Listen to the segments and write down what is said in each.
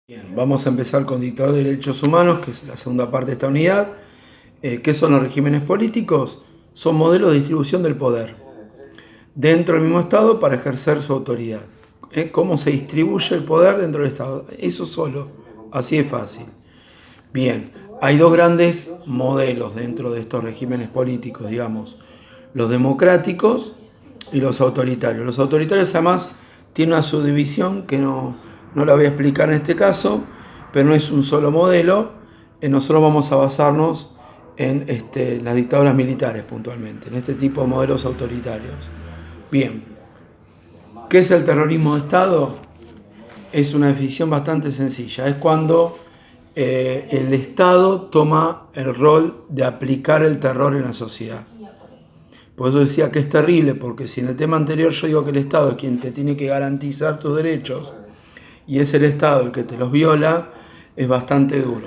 Bien, vamos a empezar con dictadura de derechos humanos, que es la segunda parte de esta unidad. ¿Qué son los regímenes políticos? Son modelos de distribución del poder dentro del mismo Estado para ejercer su autoridad. ¿Cómo se distribuye el poder dentro del Estado? Eso solo, así es fácil. Bien, hay dos grandes modelos dentro de estos regímenes políticos, digamos, los democráticos y los autoritarios. Los autoritarios además tienen una subdivisión que no la voy a explicar en este caso, pero no es un solo modelo. Nosotros vamos a basarnos en las dictaduras militares puntualmente, en este tipo de modelos autoritarios. Bien, ¿qué es el terrorismo de Estado? Es una definición bastante sencilla, es cuando el Estado toma el rol de aplicar el terror en la sociedad. Por eso decía que es terrible, porque si en el tema anterior yo digo que el Estado es quien te tiene que garantizar tus derechos y es el Estado el que te los viola, es bastante duro.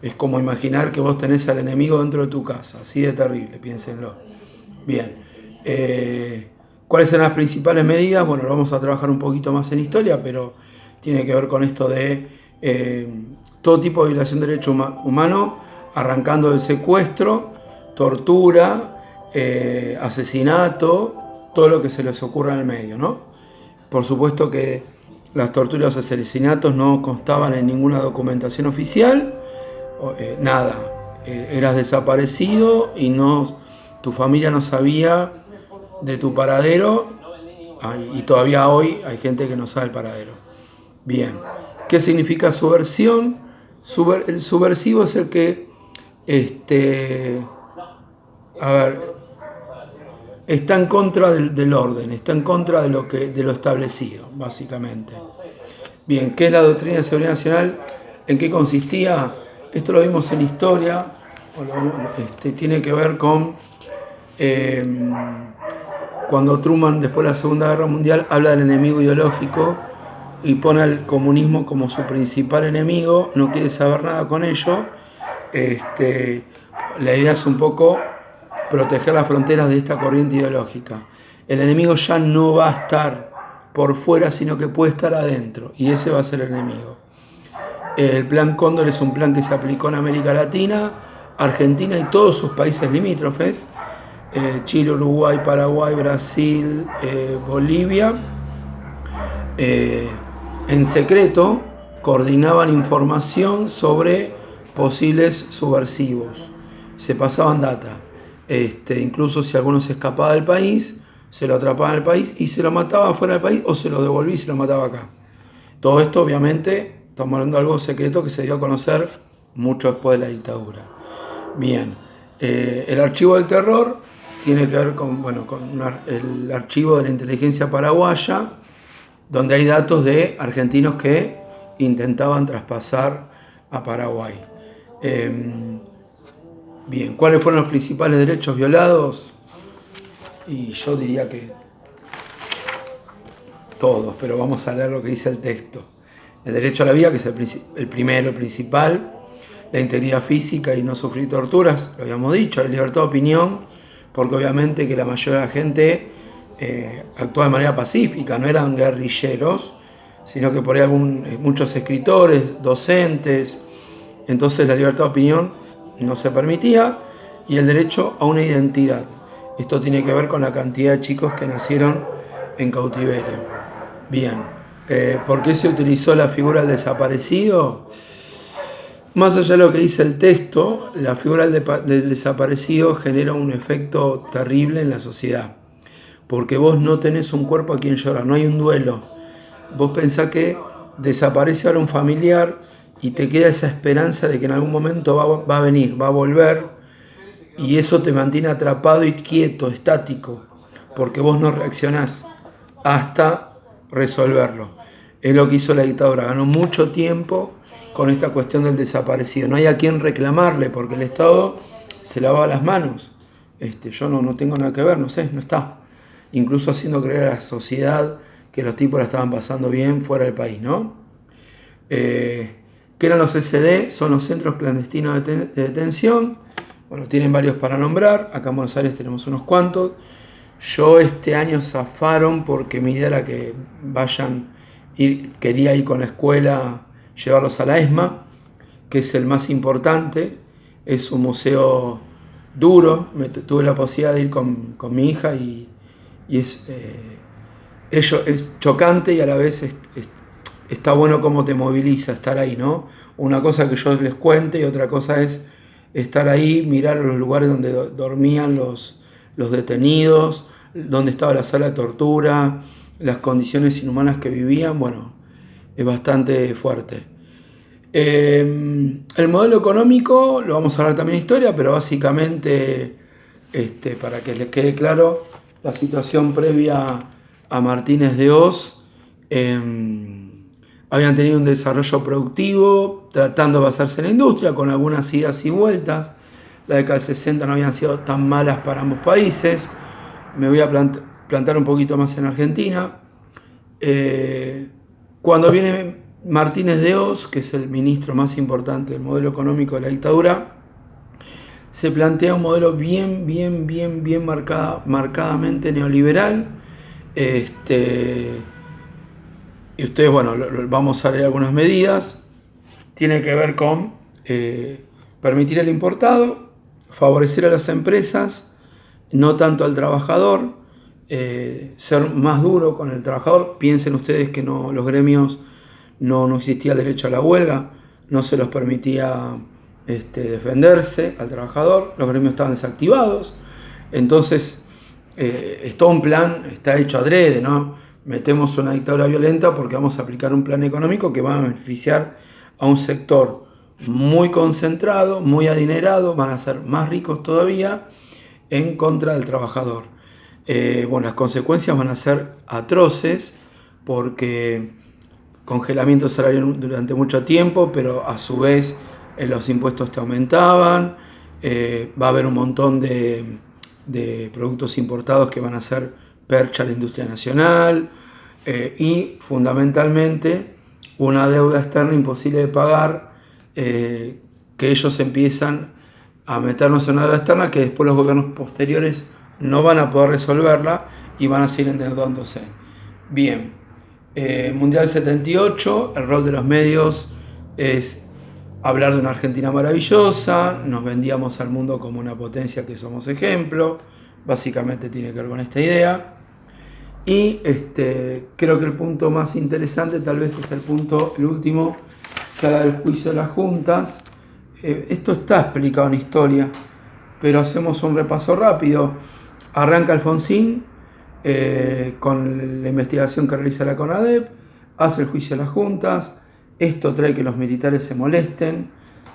Es como imaginar que vos tenés al enemigo dentro de tu casa, así de terrible, piénsenlo. Bien, ¿cuáles son las principales medidas? Bueno, lo vamos a trabajar un poquito más en historia, pero tiene que ver con esto de todo tipo de violación de derechos humanos, arrancando del secuestro, tortura, asesinato, todo lo que se les ocurra en el medio, ¿no? Por supuesto que las torturas o asesinatos no constaban en ninguna documentación oficial, nada. Eras desaparecido y tu familia no sabía de tu paradero, y todavía hoy hay gente que no sabe el paradero. Bien, ¿qué significa subversión? El subversivo es el que, está en contra del orden, está en contra de lo establecido, básicamente. Bien, ¿qué es la doctrina de seguridad nacional? ¿En qué consistía? Esto lo vimos en historia, tiene que ver con cuando Truman, después de la Segunda Guerra Mundial, habla del enemigo ideológico y pone al comunismo como su principal enemigo, no quiere saber nada con ello. La idea es un poco proteger las fronteras de esta corriente ideológica. El enemigo ya no va a estar por fuera, sino que puede estar adentro, y ese va a ser el enemigo. El Plan Cóndor es un plan que se aplicó en América Latina, Argentina y todos sus países limítrofes, Chile, Uruguay, Paraguay, Brasil, Bolivia. En secreto coordinaban información sobre posibles subversivos, se pasaban data. Incluso si alguno se escapaba del país, se lo atrapaba en el país y se lo mataba fuera del país, o se lo devolvía y se lo mataba acá. Todo esto, obviamente, estamos hablando de algo secreto que se dio a conocer mucho después de la dictadura. Bien, el archivo del terror tiene que ver con el archivo de la inteligencia paraguaya, donde hay datos de argentinos que intentaban traspasar a Paraguay. Bien, ¿cuáles fueron los principales derechos violados? Y yo diría que todos, pero vamos a leer lo que dice el texto. El derecho a la vida, que es el primero, el principal, la integridad física y no sufrir torturas, lo habíamos dicho, la libertad de opinión, porque obviamente que la mayoría de la gente actuaba de manera pacífica, no eran guerrilleros, sino que por ahí muchos escritores, docentes, entonces la libertad de opinión no se permitía, y el derecho a una identidad. Esto tiene que ver con la cantidad de chicos que nacieron en cautiverio. Bien, ¿por qué se utilizó la figura del desaparecido? Más allá de lo que dice el texto, la figura del desaparecido genera un efecto terrible en la sociedad, porque vos no tenés un cuerpo a quien llorar, no hay un duelo. Vos pensás que desaparece ahora un familiar y te queda esa esperanza de que en algún momento va a venir, va a volver, y eso te mantiene atrapado y quieto, estático, porque vos no reaccionás hasta resolverlo. Es lo que hizo la dictadura, ganó mucho tiempo con esta cuestión del desaparecido. No hay a quien reclamarle, porque el Estado se lavaba las manos. Yo no tengo nada que ver, no sé, no está. Incluso haciendo creer a la sociedad que los tipos la estaban pasando bien fuera del país, ¿no? ¿Qué eran los SD? Son los centros clandestinos de detención. Bueno, tienen varios para nombrar. Acá en Buenos Aires tenemos unos cuantos. Yo este año zafaron porque mi idea era que quería ir con la escuela llevarlos a la ESMA, que es el más importante, es un museo duro. Tuve la posibilidad de ir con mi hija y es chocante y a la vez está bueno cómo te moviliza estar ahí, ¿no? Una cosa que yo les cuente y otra cosa es estar ahí, mirar los lugares donde dormían los detenidos, donde estaba la sala de tortura, las condiciones inhumanas que vivían. Bueno, es bastante fuerte. El modelo económico, lo vamos a hablar también en historia, pero básicamente, para que les quede claro, la situación previa a Martínez de Hoz, habían tenido un desarrollo productivo, tratando de basarse en la industria, con algunas idas y vueltas. La década del 60 no habían sido tan malas para ambos países. Me voy a plantar un poquito más en Argentina. Cuando viene Martínez de Hoz, que es el ministro más importante del modelo económico de la dictadura, se plantea un modelo bien marcadamente neoliberal. Y ustedes, bueno, vamos a leer algunas medidas. Tiene que ver con permitir el importado, favorecer a las empresas, no tanto al trabajador, ser más duro con el trabajador. Piensen ustedes que los gremios no existía el derecho a la huelga, no se los permitía defenderse al trabajador, los gremios estaban desactivados. Entonces, es todo un plan, está hecho adrede, ¿no? Metemos una dictadura violenta porque vamos a aplicar un plan económico que va a beneficiar a un sector muy concentrado, muy adinerado, van a ser más ricos todavía, en contra del trabajador. Bueno, las consecuencias van a ser atroces porque congelamiento salarial durante mucho tiempo, pero a su vez los impuestos te aumentaban, va a haber un montón de productos importados que van a ser percha a la industria nacional, y fundamentalmente una deuda externa imposible de pagar, que ellos empiezan a meternos en una deuda externa que después los gobiernos posteriores no van a poder resolverla y van a seguir endeudándose. Bien, Mundial 78, el rol de los medios es hablar de una Argentina maravillosa, nos vendíamos al mundo como una potencia que somos ejemplo, básicamente tiene que ver con esta idea. Y creo que el punto más interesante tal vez es el último, que habla del juicio de las juntas. Esto está explicado en historia, pero hacemos un repaso rápido. Arranca Alfonsín con la investigación que realiza la CONADEP, hace el juicio de las juntas, esto trae que los militares se molesten,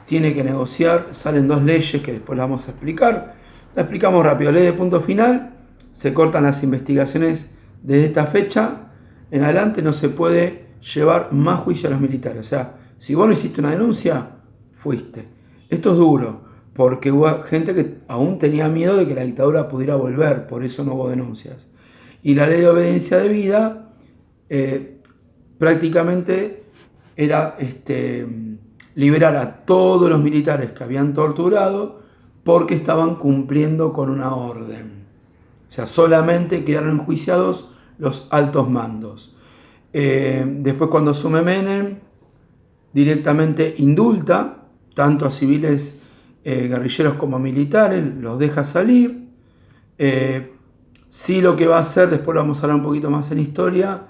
tiene que negociar, salen dos leyes que después las vamos a explicar. La explicamos rápido, ley de punto final, se cortan las investigaciones. Desde esta fecha en adelante no se puede llevar más juicio a los militares. O sea, si vos no hiciste una denuncia, fuiste. Esto es duro, porque hubo gente que aún tenía miedo de que la dictadura pudiera volver, por eso no hubo denuncias. Y la ley de obediencia debida prácticamente era liberar a todos los militares que habían torturado porque estaban cumpliendo con una orden. O sea, solamente quedaron enjuiciados los altos mandos. Después, cuando asume Menem, directamente indulta tanto a civiles guerrilleros como a militares, los deja salir. Sí, lo que va a hacer, después lo vamos a hablar un poquito más en historia,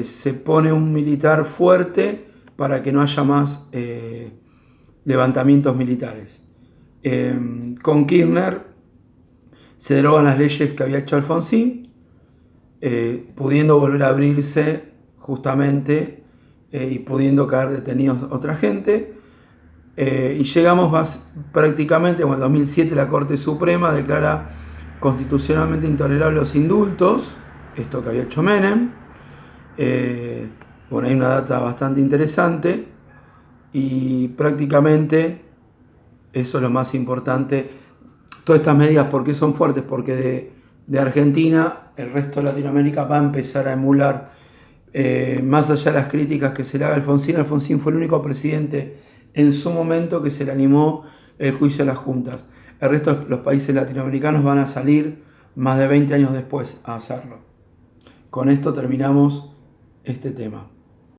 se pone un militar fuerte para que no haya más levantamientos militares. Con Kirchner se derogan las leyes que había hecho Alfonsín, pudiendo volver a abrirse justamente y pudiendo caer detenidos otra gente. Y llegamos prácticamente, en el 2007 la Corte Suprema declara constitucionalmente intolerables los indultos, esto que había hecho Menem. Bueno, hay una data bastante interesante y prácticamente eso es lo más importante. Todas estas medidas, ¿por qué son fuertes? Porque de Argentina el resto de Latinoamérica va a empezar a emular, más allá de las críticas que se le haga a Alfonsín. Alfonsín fue el único presidente en su momento que se le animó el juicio a las juntas. El resto de los países latinoamericanos van a salir más de 20 años después a hacerlo. Con esto terminamos este tema.